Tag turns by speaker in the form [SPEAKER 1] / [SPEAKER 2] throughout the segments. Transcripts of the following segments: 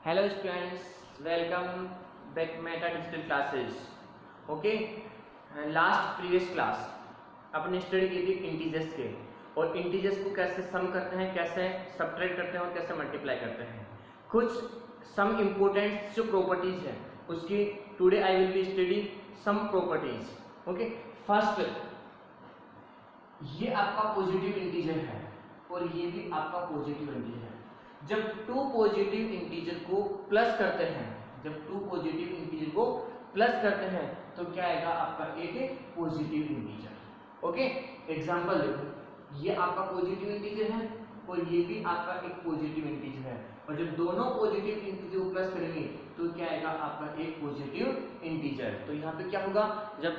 [SPEAKER 1] Hello students, welcome back Meta digital classes. Okay, last previous class अपने study की थी integers के, और इंटीजर्स को कैसे सम करते हैं, कैसे सब्ट्रैक्ट करते हैं और कैसे मल्टीप्लाई करते हैं। कुछ सम इम्पोर्टेंट जो प्रॉपर्टीज हैं उसकी today I will be study some properties. Okay, first, ये आपका पॉजिटिव इंटीजर है और ये भी आपका पॉजिटिव इंटीजर है। जब टू पॉजिटिव इंटीजर को प्लस करते हैं, तो क्या आएगा आपका एक पॉजिटिव इंटीजर। ओके, एग्जांपल देखो, ये आपका पॉजिटिव इंटीजर है और ये भी आपका एक पॉजिटिव इंटीजर है, और जब दोनों पॉजिटिव इंटीजर को प्लस करेंगे तो क्या आएगा आपका एक पॉजिटिव इंटीजर। तो यहाँ पे क्या होगा, जब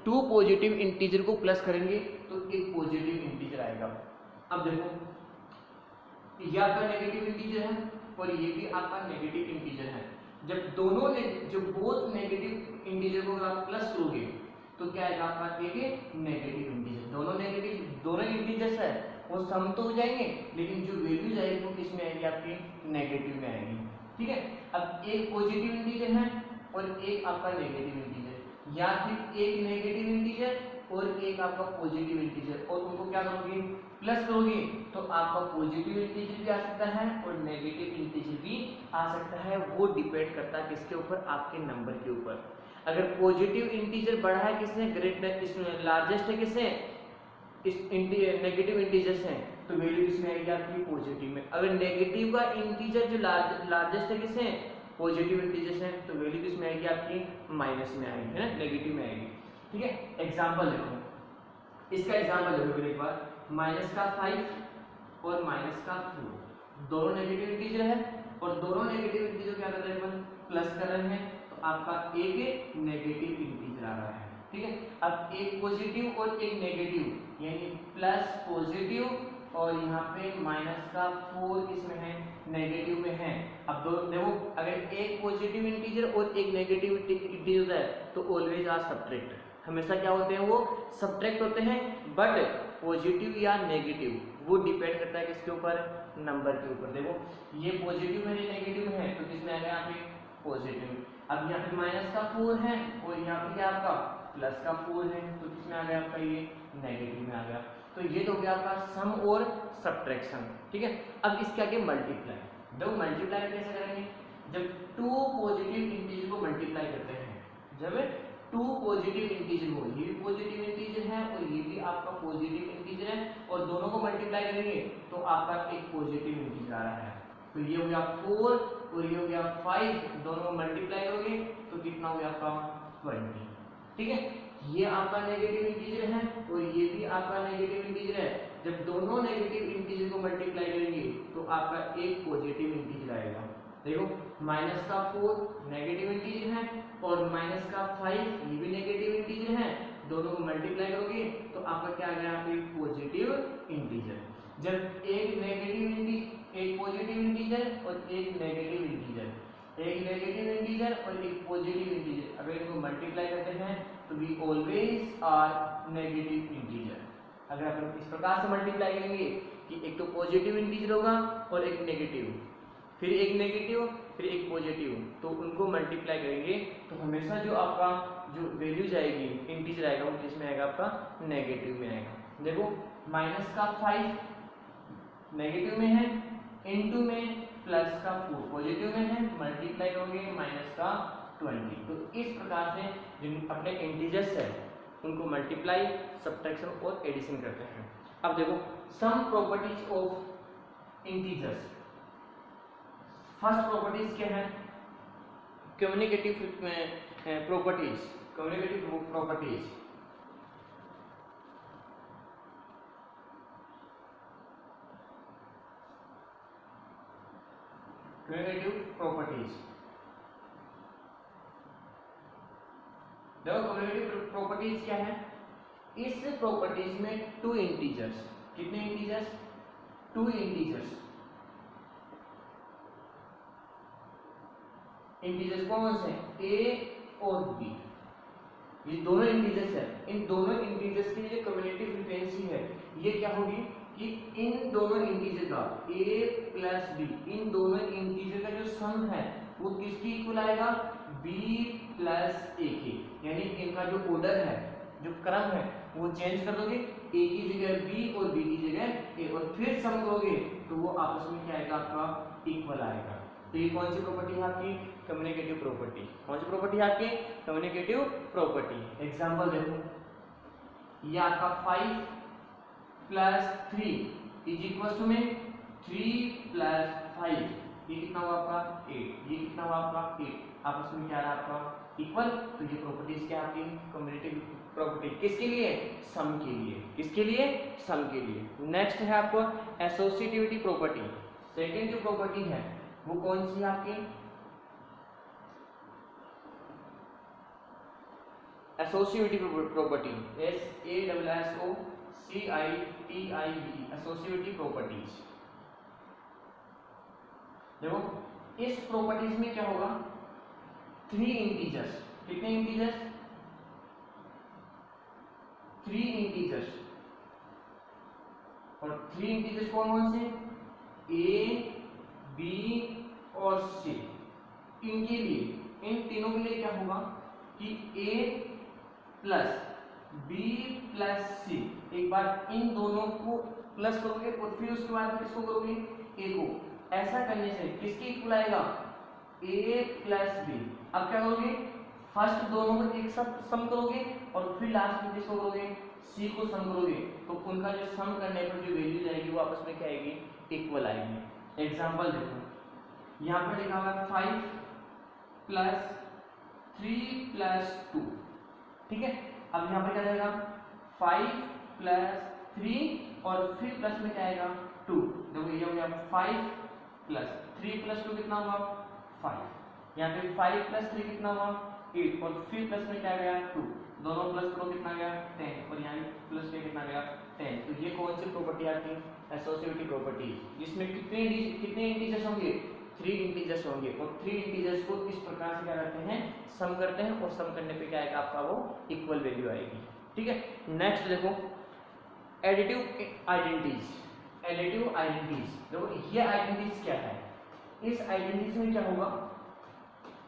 [SPEAKER 1] टू पॉजिटिव इंटीजर को प्लस करेंगे तो एक पॉजिटिव इंटीजर आएगा। अब देखो, ये आपका नेगेटिव इंटीजर है और ये भी आपका नेगेटिव इंटीजर है। जब दोनों जो बोथ नेगेटिव इंटीजर को आप प्लस करोगे तो क्या आएगा आपका एक नेगेटिव इंटीजर। दोनों इंटीजर्स है वो सम तो हो जाएंगे, लेकिन जो वैल्यू जाएगी वो किस में आएगी, आपकी नेगेटिव में आएगी। ठीक है, अब एक पॉजिटिव इंटीजर है और एक आपका नेगेटिव इंटीजर, या फिर एक नेगेटिव इंटीजर और एक आपका पॉजिटिव इंटीजर, और उनको क्या करोगे, प्लस करोगे तो आपका पॉजिटिव इंटीजर भी आ सकता है और नेगेटिव इंटीजर भी आ सकता है। वो डिपेंड करता है किसके ऊपर, आपके नंबर के ऊपर। अगर पॉजिटिव इंटीजर बड़ा है किसने, लार्जेस्ट है किसने, इस नेगेटिव इंटीजर्स हैं, तो वैल्यू किसमें आएगी, आपकी पॉजिटिव में। अगर नेगेटिव का इंटीजर जो लार्जेस्ट है किसने, पॉजिटिव इंटीजर्स हैं, तो वैल्यू किसमें आएगी, आपकी माइनस में आएगी, है ना, नेगेटिव में आएगी। ठीक है, एग्जांपल देखो, इसका एग्जांपल देखो एक बार, -5 और -4 दोनों नेगेटिव इंटीजर है, और दोनों नेगेटिव इंटीजर क्या कर रहे हैं, अपन प्लस कर रहे हैं, तो आपका एक नेगेटिव इंटीजर आ रहा है। ठीक है, अब एक पॉजिटिव और एक नेगेटिव, यानी प्लस पॉजिटिव और यहाँ पे -4 किसमें है, नेगेटिव में है। अब दो देखो, अगर एक पॉजिटिव इंटीजर और एक नेगेटिव इंटीजर है तो ऑलवेज आर सब्ट्रैक्ट, हमेशा क्या होते हैं, वो सब्ट्रैक्ट होते हैं। बट पॉजिटिव या नेगेटिव वो डिपेंड करता है किसके ऊपर, नंबर के ऊपर। देखो, ये पॉजिटिव में नेगेटिव है तो किसमें आ गया, यहाँ पे पॉजिटिव। अब यहाँ पे -4 है और यहाँ पे क्या आपका +4 है, तो किसमें आ गया आपका, ये नेगेटिव में आ गया। तो ये तो हो गया आपका सम और सब्ट्रैक्शन। ठीक है, अब इसके आगे मल्टीप्लाई। देखो, मल्टीप्लाई कैसे करेंगे, जब टू पॉजिटिव इंटीजर को मल्टीप्लाई करते हैं, जब टू पॉजिटिव इंटीजर हो, ये भी पॉजिटिव इंटीजर है और ये भी आपका पॉजिटिव इंटीजर है, और दोनों को मल्टीप्लाई करेंगे तो आपका एक पॉजिटिव इंटीजर आ रहा है। तो ये हो गया 4 और ये हो गया 5, दोनों को मल्टीप्लाई करोगे तो कितना हो गया आपका 20। ठीक है, ये आपका नेगेटिव इंटीजर है और ये भी आपका नेगेटिव इंटीजर है। जब दोनों नेगेटिव इंटीजर को मल्टीप्लाई करेंगे तो आपका एक पॉजिटिव इंटीजर आएगा। देखो, -4 नेगेटिव इंटीजर है और -5 ये भी नेगेटिव इंटीजर है, दोनों को मल्टीप्लाई करोगे तो आपका क्या आ गया, आपका पॉजिटिव इंटीजर। जब एक पॉजिटिव इंटीजर और एक नेगेटिव इंटीजर, और एक पॉजिटिव इंटीजर, अगर इनको मल्टीप्लाई करते हैं तो we always are negative integer. अगर अपन इस प्रकार से मल्टीप्लाई करेंगे कि एक तो पॉजिटिव इंटीजर होगा और एक नेगेटिव, फिर एक नेगेटिव, फिर एक पॉजिटिव, तो उनको मल्टीप्लाई करेंगे तो हमेशा जो आपका जो वैल्यू जाएगी, इंटीजर आएगा, वो किसमें आएगा, आपका नेगेटिव में आएगा। देखो, -5 नेगेटिव में है, इनटू में +4 पॉजिटिव में है, मल्टीप्लाई करोगे -20। तो इस प्रकार से जिन अपने इंटीजर्स है उनको मल्टीप्लाई, सब्ट्रैक्शन और एडिशन करते हैं। अब देखो, some properties of integers. First properties क्या है, कम्युनिकेटिव प्रॉपर्टीज। देखो, कम्युनिकेटिव प्रॉपर्टीज क्या है, इस प्रॉपर्टीज में टू इंटीजर्स, कितने इंटीजर्स, 2 इंटीजर्स कौन से, a और b, ये दोनों इंटीजर्स है। इन दोनों इंटीजर्स की जो कम्युनिकेटिव फ्रीक्वेंसी है ये क्या होगी, कि इन दोनों इंटीजर का a प्लस b, इन दोनों इंटीजर का जो सम है वो किसकी इक्वल आएगा, b प्लस a के। यानी इनका जो ऑर्डर है, जो क्रम है, वो चेंज कर दोगे, a की जगह b और b की जगह a, और फिर सम करोगे तो वो आपस में क्या आएगा, आपका इक्वल आएगा। तो ये कौन सी प्रॉपर्टी है आपकी, कम्युनिकेटिव प्रॉपर्टी। कौन सी प्रॉपर्टी है आपकी, कम्युनिकेटिव प्रॉपर्टी। एग्जांपल देखो, ये आपका 5 प्लस 3 इज इक्वल टू में 3 प्लस 5, ये कितना हुआ आपका 8, ये कितना हुआ आपका 8, आपस में क्या रहा आपका इक्वल। तो ये प्रॉपर्टीज क्या आपकी कम्युनिकेटिव प्रॉपर्टी, किसके लिए, सम के लिए, किसके लिए, सम के लिए। नेक्स्ट है आपको एसोसिएटिविटी प्रॉपर्टी। सेकंड जो प्रॉपर्टी है वो कौन सी है आपकी, associative property, SASSOCITIV, associative properties. देखो इस प्रॉपर्टीज में क्या होगा, 3 इंटीजर्स, कितने इंटीजर्स, 3 इंटीजर्स, और 3 इंटीजर्स कौन कौन से, a b और c। इनके लिए, इन तीनों के लिए क्या होगा कि a plus b plus c, एक बार इन दोनों को प्लस करोगे और फिर उसके बाद किसको करोगे, a को। ऐसा करने से किसकी इक्वल आएगा, a प्लस b। अब क्या करोगे, फर्स्ट दोनों को एक साथ सम करोगे और फिर लास्ट में किसको करोगे, c को सम करोगे, तो उनका जो सम करने पर जो वैल्यू आएगी वो आपस में क्या आएगी, इक्वल आएगी। एग्जांपल देखो, यहाँ पर लिखा हुआ है 5 प्लस 3 प्लस 2, ठीक है। अब यहाँ पर क्या जाएगा, 5 प्लस 3 और फिर प्लस में क्या आएगा 2। देखो ये हो गया 5 प्लस 3 प्लस 2 कितना हुआ 5, यहाँ पे 5 प्लस 3 कितना हुआ 8, और फिर प्लस में क्या गया 2, दोनों प्लस करो कितना गया 10, और यहाँ प्लस में कितना गया 10। तो ये कौन सी प्रॉपर्टी आती है, एसोसिएटिव प्रॉपर्टी, जिसमें कितने इंटीजर्स होंगे, 3 इंटीजर्स होंगे, और 3 इंटीजर्स को इस प्रकार से क्या करते हैं, सम करते हैं, और सम करने पे क्या आएगा आपका, वो इक्वल वैल्यू आएगी, ठीक है। नेक्स्ट देखो एडिटिव आइडेंटिटीज, एडिटिव आइडेंटिटीज। देखो ये आइडेंटिटीज क्या है, इस आइडेंटिटीज में क्या होगा,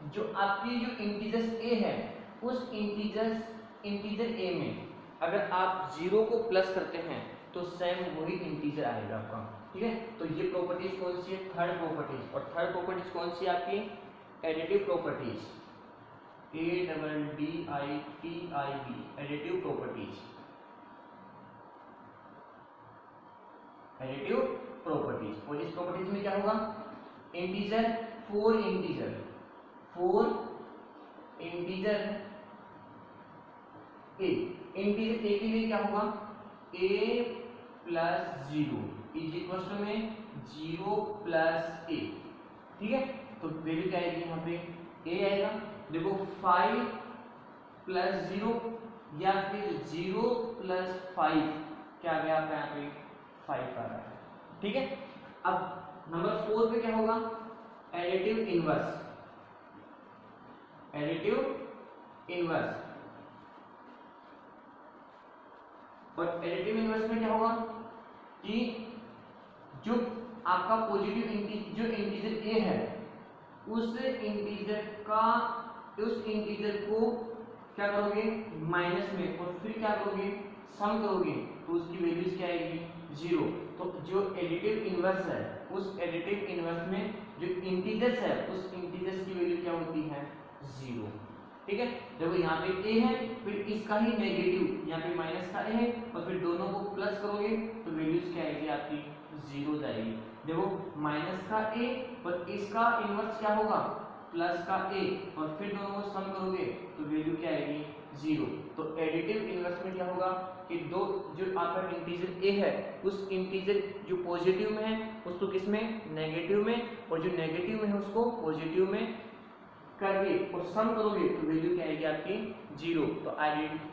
[SPEAKER 1] जो आपकी जो इंटीजर्स a है उस इंटीजर a में अगर आप 0 को प्लस करते हैं तो सेम वही इंटीजर आएगा आपका, ठीक है। तो ये प्रॉपर्टीज कौन सी है, थर्ड प्रॉपर्टीज। और थर्ड प्रॉपर्टीज कौन सी है आपकी, additive properties, ADDITIV, additive properties, additive properties. और इस प्रॉपर्टीज में क्या होगा, integer 4 integer a, integer a के लिए क्या होगा, a plus 0 is equal to में 0 प्लस a, ठीक है। तो वैल्यू क्या आएगी, यहाँ पे a आएगा। देखो 5 प्लस 0 या फिर 0 प्लस 5, क्या आ गया आपका यहाँ पे 5 आ रहा है, ठीक है। अब नंबर 4 पे क्या होगा, एडिटिव इनवर्स, एडिटिव इनवर्स। और एडिटिव इनवर्स में क्या होगा कि जो आपका पॉजिटिव जो इंटीजर a है उस इंटीजर को क्या करोगे माइनस में, और फिर क्या करोगे सम करोगे, तो उसकी वैल्यूज क्या आएगी 0। तो जो एडिटिव इनवर्स है उस एडिटिव इनवर्स में जो इंटीजर्स है उस इंटीजर्स की वैल्यू क्या होती है 0, ठीक है। देखो यहाँ पे a है, फिर इसका ही नेगेटिव, यहाँ पे माइनस का a है, और फिर दोनों को प्लस करोगे तो वैल्यूज क्या आएगी आपकी 0 जाएगी। देखो माइनस का a और इसका इनवर्स क्या होगा प्लस का a, और फिर दोनों को सम करोगे तो वैल्यू क्या आएगी 0। तो एडिटिव इनवर्स में क्या होगा कि दो जो आपका इंटीजर a है उस इंटीजर जो पॉजिटिव में है उसको किस में नेगेटिव में, और जो नेगेटिव में है उसको पॉजिटिव में करके और सम करोगे तो वैल्यू क्या आएगी आपकी 0। तो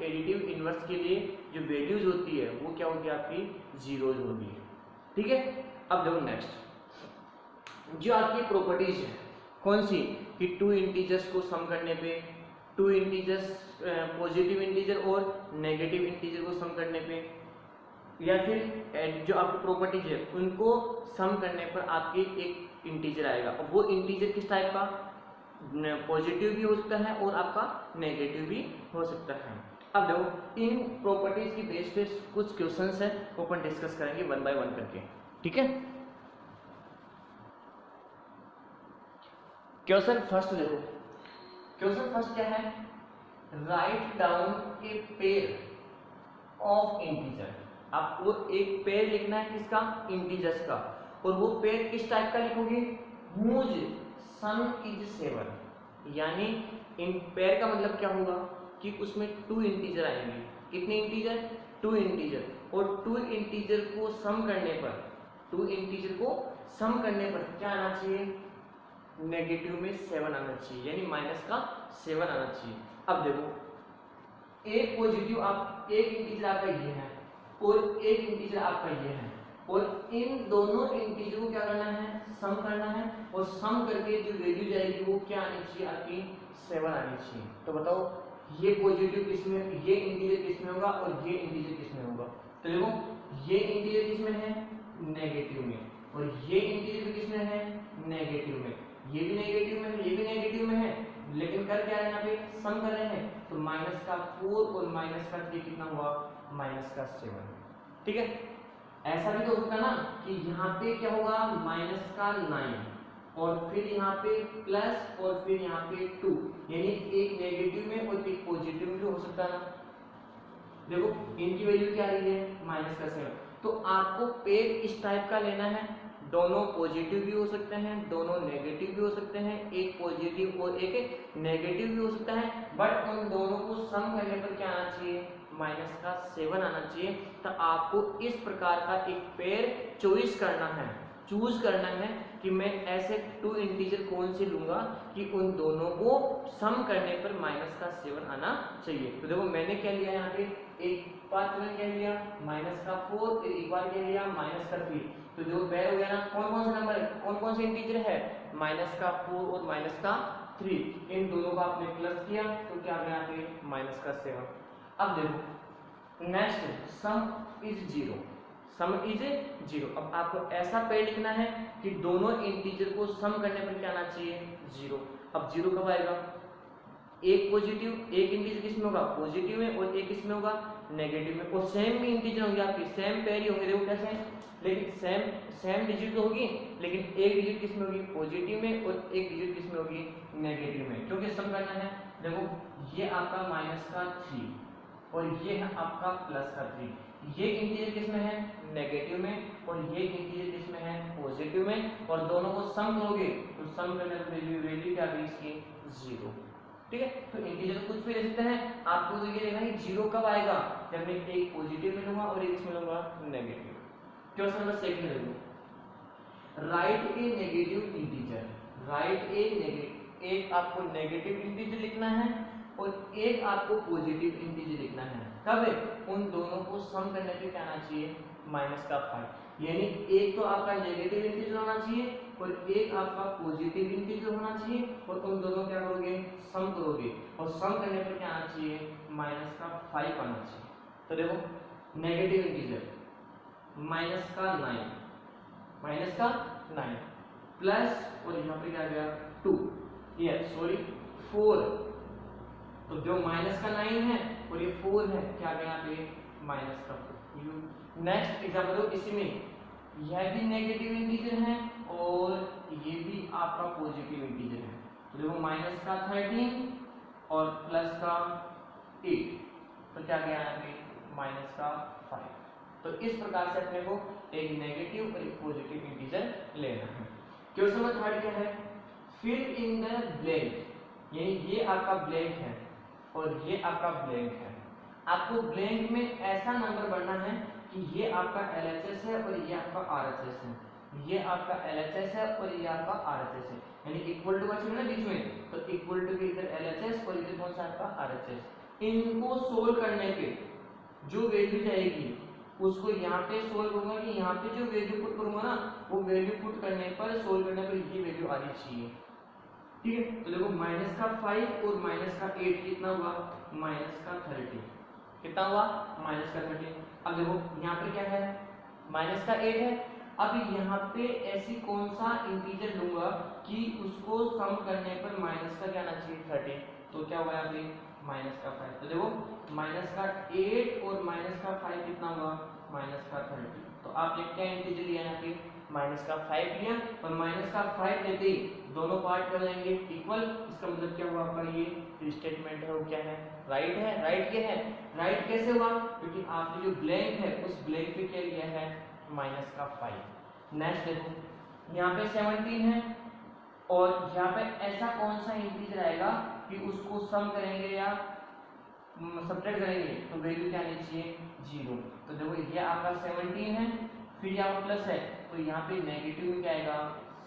[SPEAKER 1] एडिटिव इनवर्स के लिए जो वैल्यूज होती है वो क्या होगी आपकी 0 होगी, ठीक है। अब देखो नेक्स्ट जो आपकी प्रॉपर्टीज है कौन सी कि 2 इंटीजर्स को सम करने पे, 2 इंटीजर्स पॉजिटिव इंटीजर और नेगेटिव इंटीजर को सम करने पे या फिर जो आपकी प्रॉपर्टीज है उनको सम करने पर आपके एक इंटीजर आएगा, और वो इंटीजर किस टाइप का, पॉजिटिव भी हो सकता है और आपका नेगेटिव भी हो सकता है। अब देखो इन प्रॉपर्टीज की बेस पे कुछ क्वेश्चंस है वो अपन डिस्कस करेंगे वन बाय वन करके, ठीक है। क्वेश्चन फर्स्ट देखो, क्वेश्चन फर्स्ट क्या है, write down a pair of integer. आपको एक पेयर लिखना है किसका, इंटीजर्स का, और वो पेयर किस टाइप का लिखोगे, हुज सम इज 7। यानी इन पेयर का मतलब क्या होगा कि उसमें 2 इंटीजर आएंगे। कितने इंटीजर, 2 इंटीजर, और 2 इंटीजर को सम करने पर, 2 इंटीजर को सम करने पर क्या आना चाहिए, नेगेटिव में 7 आना चाहिए, यानी माइनस का 7 आना चाहिए। अब देखो एक पॉजिटिव, आप एक इंटीजर आपका ये है और एक इंटीजर आपका ये है, और इन दोनों इंटीजर को क्या करना है, सम करना है, और सम करके जो वैल्यू जाएगी वो क्या आनी चाहिए, आपकी 7 आनी चाहिए। तो बताओ ये पॉजिटिव किसमें, ये इंटीजर किसमें होगा और ये इंटीजर किसमें होगा। तो देखो ये इंटीजर किसमें है, नेगेटिव में, और ये इंटीजर भी किसमें है, नेगेटिव में, ये भी नेगेटिव में है, ये भी नेगेटिव में है, लेकिन कर क्या रहे हैं यहाँ पे, सम कर रहे हैं। तो माइनस का 4 और माइनस का 3 कितना हुआ, माइनस का 7, ठीक है। ऐसा भी तो होगा ना कि यहाँ पे क्या होगा, माइनस का 9 और फिर यहाँ पे प्लस और फिर यहाँ पे 2, यानी एक नेगेटिव में और एक पॉजिटिव में भी हो सकता है ना। देखो इनकी वैल्यू क्या आ रही है, माइनस का 7। तो आपको पेयर इस टाइप का लेना है, दोनों पॉजिटिव भी हो सकते हैं, दोनों नेगेटिव भी हो सकते हैं, एक पॉजिटिव और एक नेगेटिव भी हो सकता है, बट उन दोनों को सम करने पर क्या आना चाहिए, माइनस का 7 आना चाहिए। तो आपको इस प्रकार का एक पेयर चॉइस करना है, चूज करना है कि मैं ऐसे 2 इंटीजर कौन से लूंगा कि उन दोनों को सम करने पर माइनस का 7 आना चाहिए। तो देखो मैंने क्या लिया यहाँ पे, एक बार मैंने क्या लिया, माइनस का 4, एक बार क्या लिया, माइनस का 3। तो जो पेयर हो गया ना, कौन कौन सा नंबर है, कौन कौन से इंटीजर है, माइनस का 4 और माइनस का 3, इन दोनों का आपने प्लस किया तो क्या आ गया यहाँ पे, माइनस का 7। अब देखो next sum is 0, some is 0। अब आपको ऐसा पेयर लिखना है कि दोनों इंटीजर को सम करने पर क्या आना चाहिए, 0। अब 0 कब आएगा, एक पॉजिटिव, एक इंटीजर किसमें होगा, पॉजिटिव में, और एक किसमें होगा, नेगेटिव में, और सेम भी इंटीजर होंगे आपके, सेम पेयर ही होंगे। देखो कैसे, लेकिन सेम डिजिट तो होगी, लेकिन एक डिजिट किसमें होगी, पॉजिटिव में, और एक डिजिट किसमें होगी, नेगेटिव में, क्योंकि सम करना है। देखो ये आपका माइनस का 3 और ये है आपका प्लस का 3, ये इंटीजर किसमें है, नेगेटिव में, और ये इंटीजर किसमें है, पॉजिटिव में, और दोनों को सम करोगे तो सम करने पर वैल्यू क्या आएगी इसकी, 0, ठीक है। तो इंटीजर कुछ भी ले सकते हैं, आपको तो ये देखना है 0 कब आएगा, जब मैं एक पॉजिटिव में लूंगा और एक इसमें लूंगा नेगेटिव। क्वेश्चन नंबर 2 देखो, राइट ए नेगेटिव इंटीजर, राइट ए नेगेटिव, एक आपको नेगेटिव इंटीजर लिखना है और एक आपको पॉजिटिव इंटीजर लिखना है। कब है, उन दोनों को सम करने पे क्या आना चाहिए, माइनस का 5, यानी एक तो आपका नेगेटिव इंटीजर होना चाहिए और एक आपका पॉजिटिव इंटीजर होना चाहिए, और उन दोनों क्या करोगे, सम करोगे, और सम करने पर क्या आना चाहिए, माइनस का 5 आना चाहिए। तो देखो नेगेटिव इंटीजर माइनस का 9, माइनस का 9 प्लस, और यहाँ पे क्या गया 2, ये सॉरी 4, तो जो माइनस का 9 है और ये 4 है, क्या गया यहाँ पे, माइनस का 4। नेक्स्ट एग्जाम्पल दो, इसी में यह भी नेगेटिव इंटीजर है और ये भी आपका पॉजिटिव इंटीजर है। तो देखो माइनस का 13 और प्लस का 8, तो क्या गया यहाँ पे, माइनस का 5। तो इस प्रकार से अपने को एक नेगेटिव और एक पॉजिटिव इंटीजर लेना है। क्वेश्चन नंबर 3 क्या है, फिल इन द ब्लैंक, यानी ये आपका ब्लैंक है और ये आपका ब्लैंक है। आपको ब्लैंक में ऐसा नंबर भरना है कि ये आपका LHS है और ये आपका RHS है, ये आपका LHS है और ये आपका RHS है, यानी इक्वल टू का चिन्ह है बीच में, तो इक्वल टू के इधर LHS और इधर कौन सा आपका RHS। इनको सोल्व करने पे जो वैल्यू जाएगी उसको यहाँ पे सोल्व करूंगा कि यहाँ पे जो वैल्यू पुट करूंगा ना, वो वैल्यू पुट करने पर, सोल्व करने पर ये वैल्यू आनी चाहिए, ठीक है। तो देखो माइनस का 5 और माइनस का 8 कितना हुआ, माइनस का 30, कितना हुआ, माइनस का 30। अब देखो यहाँ पे क्या है, माइनस का 8 है। अब यहाँ पे ऐसी कौन सा इंटीजर लूंगा कि उसको सम करने पर माइनस का क्या आना चाहिए 30, तो क्या हुआ यहाँ पे माइनस का 5। तो देखो माइनस का 8 और माइनस का 5 कितना हुआ, माइनस का 30। तो आपने क्या इंटीजर लिया यहाँ पे, माइनस का 5 लिया, और माइनस का 5 लेते ही दोनों पार्ट कर देंगे इक्वल। इसका मतलब क्या हुआ आपका, ये स्टेटमेंट है वो क्या है, राइट है। राइट क्या है, राइट कैसे हुआ, क्योंकि आपने जो ब्लैंक है उस ब्लैंक पे क्या लिया है, माइनस का 5। नेक्स्ट देखो यहाँ पे 17 है, और यहाँ पे ऐसा कौन सा इंटीजर आएगा कि उसको सम करेंगे या सब्ट्रैक्ट करेंगे तो वैल्यू क्या आनी चाहिए 0। तो देखो ये आपका 17 है, फिर यहाँ प्लस है तो यहाँ पे नेगेटिव में क्या आएगा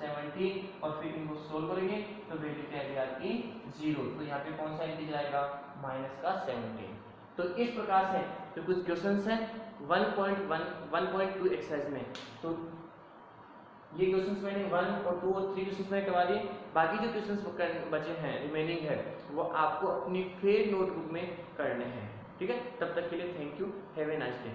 [SPEAKER 1] 17, और फिर इनको सोल्व करेंगे तो वैल्यू क्या आएगी आपकी 0। तो यहाँ पे कौन सा इंटीजर आएगा, माइनस का 17। तो इस प्रकार से तो कुछ क्वेश्चंस हैं 1.2 एक्सरसाइज में। तो ये क्वेश्चंस मैंने 1 और 2 और 3 क्वेश्चंस मैंने करवा दिए। बाकी जो क्वेश्चंस बचे हैं रिमेनिंग है वो आपको अपनी फेयर नोटबुक में करने हैं। ठीक है, तब तक के लिए thank you, have a nice day.